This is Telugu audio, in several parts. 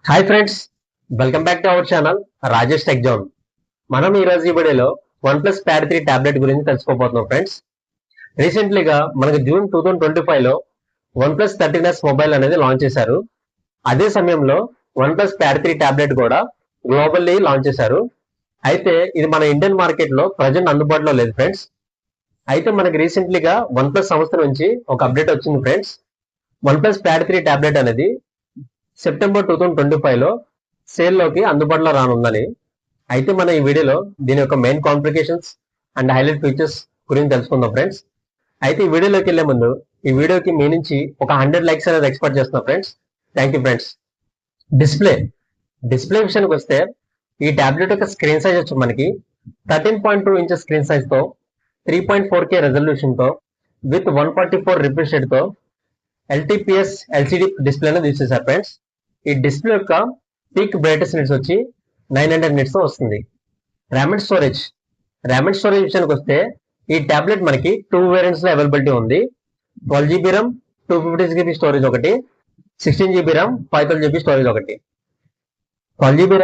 Hi friends, welcome back to our channel Rajesh tech zone. మనం ఈ రోజు ఈ వీడియోలో వన్ ప్లస్ ప్యాడ్ 3 టాబ్లెట్ గురించి తెలుసుకోబోతున్నాం ఫ్రెండ్స్. రీసెంట్లీగా మనకి జూన్ 2025 లో వన్ ప్లస్ 13s మొబైల్ అనేది లాంచ్ చేశారు. అదే సమయంలో వన్ ప్లస్ ప్యాడ్ 3 టాబ్లెట్ కూడా గ్లోబల్లీ లాంచ్ చేశారు. అయితే ఇది మన ఇండియన్ మార్కెట్ లో ప్రజెంట్ అందుబాటులో లేదు ఫ్రెండ్స్. అయితే మనకి రీసెంట్లీగా వన్ ప్లస్ సంస్థ నుంచి ఒక అప్డేట్ వచ్చింది friends. One plus pad 3 tablet అనేది సెప్టెంబర్ 2025 లో సేల్లోకి అందుబాటులో రానుందని. అయితే మన ఈ వీడియోలో దీని యొక్క main complications and highlight features గురించి తెలుసుకుందాం ఫ్రెండ్స్. అయితే ఈ వీడియోలోకి వెళ్లే ముందు ఈ వీడియోకి మీ నుంచి ఒక 100 లైక్స్ అనేది ఎక్స్పెక్ట్ చేస్తున్నాం friends. Thank you friends. Display విషయానికి వస్తే ఈ టాబ్లెట్ యొక్క స్క్రీన్ సైజ్ వచ్చి మనకి 13.2 ఇంచెస్ స్క్రీన్ సైజ్ తో 3.4K రెజల్యూషన్ తో విత్ 144 రిఫ్రెష్ రేట్ తో LTPS LCD డిస్ప్లే అనేది యూజ్ చేశారు ఫ్రెండ్స్. ఈ డిస్ప్లే యొక్క పీక్ బ్రైట్నెస్ నిట్స్ వచ్చి 900 నిట్స్ తో వస్తుంది. ర్యామ్ అండ్ స్టోరేజ్ విషయానికి వస్తే ఈ టాబ్లెట్ మనకి 2 వేరియంట్స్ లో అవైలబిలిటీ ఉంది. 12GB ర్యామ్ 256GB స్టోరేజ్ ఒకటి, 16GB ర్యామ్ 512GB స్టోరేజ్ ఒకటి. 12GB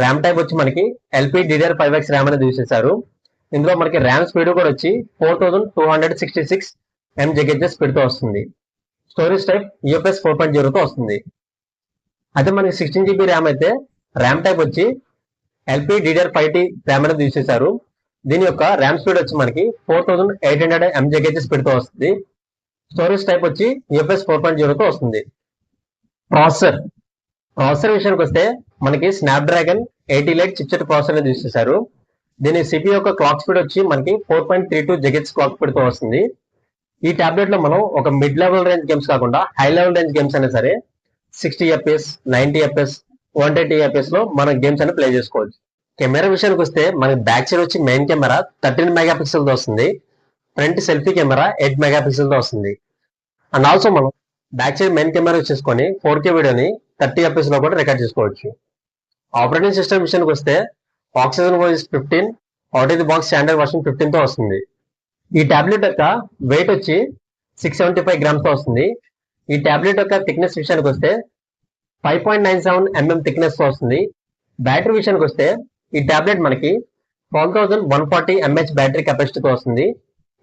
ర్యామ్ టైప్ వచ్చి మనకి LPDDR5X ర్యామ్ అనేది యూజ్ చేశారు. ఇందులో మనకి ర్యామ్ స్పీడ్ కూడా వచ్చి 4266 MHz స్పీడ్ తో వస్తుంది. స్టోరేజ్ టైప్ UFS 4.0 తో వస్తుంది. అదే మనకి 16GB ర్యామ్ అయితే ర్యామ్ టైప్ వచ్చి LPDDR5T ర్యామ్ అనేది యూజ్ చేశారు. దీని యొక్క ర్యామ్ స్పీడ్ వచ్చి మనకి 4800 MHz స్పీడ్ తో వస్తుంది. స్టోరేజ్ టైప్ వచ్చి UFS 4.0 తో వస్తుంది. ప్రాసెసర్ విషయానికి వస్తే మనకి స్నాప్డ్రాగన్ 80 లైట్ చిప్సెట్ ప్రాసెసర్ అనేది యూజ్ చేశారు. దీని CPU యొక్క క్లాక్ స్పీడ్ వచ్చి మనకి 4.32 GHz క్లాక్ స్పీడ్ తో వస్తుంది. ఈ టాబ్లెట్ లో మనం ఒక మిడ్ లెవెల్ రేంజ్ గేమ్స్ కాకుండా హై లెవెల్ రేంజ్ గేమ్స్ అయినా సరే 60 FPS 90 FPS 120 FPS లో మన గేమ్స్ అని ప్లే చేసుకోవచ్చు. కెమెరా విషయానికి వస్తే మనకి బ్యాక్ సైడ్ వచ్చి మెయిన్ కెమెరా 13 మెగాపిక్సెల్ తో వస్తుంది. ఫ్రంట్ సెల్ఫీ కెమెరా 8 మెగాపిక్సెల్ తో వస్తుంది. అండ్ ఆల్సో మనం బ్యాక్ సైడ్ మెయిన్ కెమెరా చేసుకొని 4K వీడియోని 30 FPS లో కూడా రికార్డ్ చేసుకోవచ్చు. ఆపరేటింగ్ సిస్టమ్ విషయానికి వస్తే oxygen OS 15 out of the box standard version 15 తో వస్తుంది. ఈ టాబ్లెట్ యొక్క వెయిట్ వచ్చి 675 గ్రామ్స్ తో వస్తుంది. ఈ టాబ్లెట్ యొక్క థిక్నెస్ విషయానికి వస్తే 5.97 mm థిక్నెస్ తో వస్తుంది. బ్యాటరీ విషయానికి వస్తే ఈ టాబ్లెట్ మనకి 12140 mAh బ్యాటరీ కెపాసిటీతో వస్తుంది.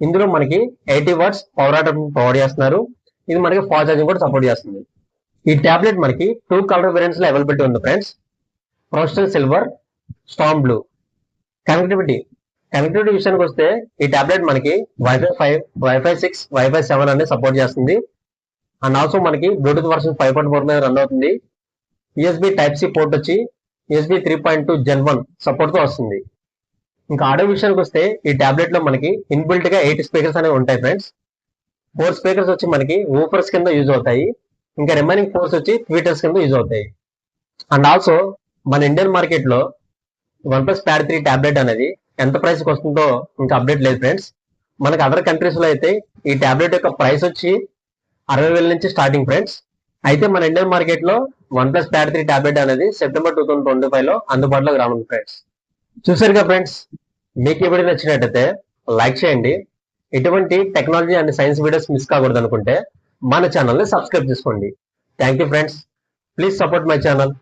ఇందులో మనకి 80 వాట్స్ పవర్ ఆటం ప్రొవైడ్ చేస్తున్నారు. ఇది మనకి ఫాస్ట్ ఛార్జింగ్ కూడా సపోర్ట్ చేస్తుంది. ఈ టాబ్లెట్ మనకి 2 కలర్ వేరియంట్స్ లో అవైలబిలిటీ ఉంది friends. Frosted silver, storm blue. Connectivity విషయానికి వస్తే ఈ టాబ్లెట్ మనకి వైఫై 5 వైఫై 6 వైఫై 7 అనేది సపోర్ట్ చేస్తుంది. అండ్ ఆల్సో మనకి బ్లూటూత్ వర్షన్ 5.4 మీద రన్ అవుతుంది. USB Type-C పోర్ట్ వచ్చి USB 3.2 Gen 1 సపోర్ట్ తో వస్తుంది. ఇంకా ఆడియో విషయానికి వస్తే ఈ టాబ్లెట్ లో మనకి ఇన్బిల్ట్ గా 8 స్పీకర్స్ అనేవి ఉంటాయి ఫ్రెండ్స్. 4 స్పీకర్స్ వచ్చి మనకి ఊఫర్స్ కింద యూజ్ అవుతాయి. ఇంకా రిమైనింగ్ 4 వచ్చి ట్వీటర్స్ కింద యూజ్ అవుతాయి. అండ్ ఆల్సో మన ఇండియన్ మార్కెట్ లో వన్ ప్లస్ ప్యాడ్ 3 టాబ్లెట్ అనేది ఎంత ప్రైస్ కి వస్తుందో ఇంకా అప్డేట్ లేదు ఫ్రెండ్స్. మనకి అదర్ కంట్రీస్ లో అయితే ఈ టాబ్లెట్ యొక్క ప్రైస్ వచ్చి 60,000 నుంచి స్టార్టింగ్ ఫ్రెండ్స్. అయితే మన ఇండియన్ మార్కెట్ లో వన్ ప్లస్ ప్యాడ్ 3 టాబ్లెట్ అనేది సెప్టెంబర్ 2025 లో అందుబాటులోకి రానుంది ఫ్రెండ్స్. చూసారుగా ఫ్రెండ్స్, మీకు ఈ వీడియో నచ్చినట్టయితే లైక్ చేయండి. ఇటువంటి technology and science videos miss కాకూడదు అనుకుంటే మన ఛానల్ ని సబ్స్క్రైబ్ చేసుకోండి. Thank you friends. Please support my channel.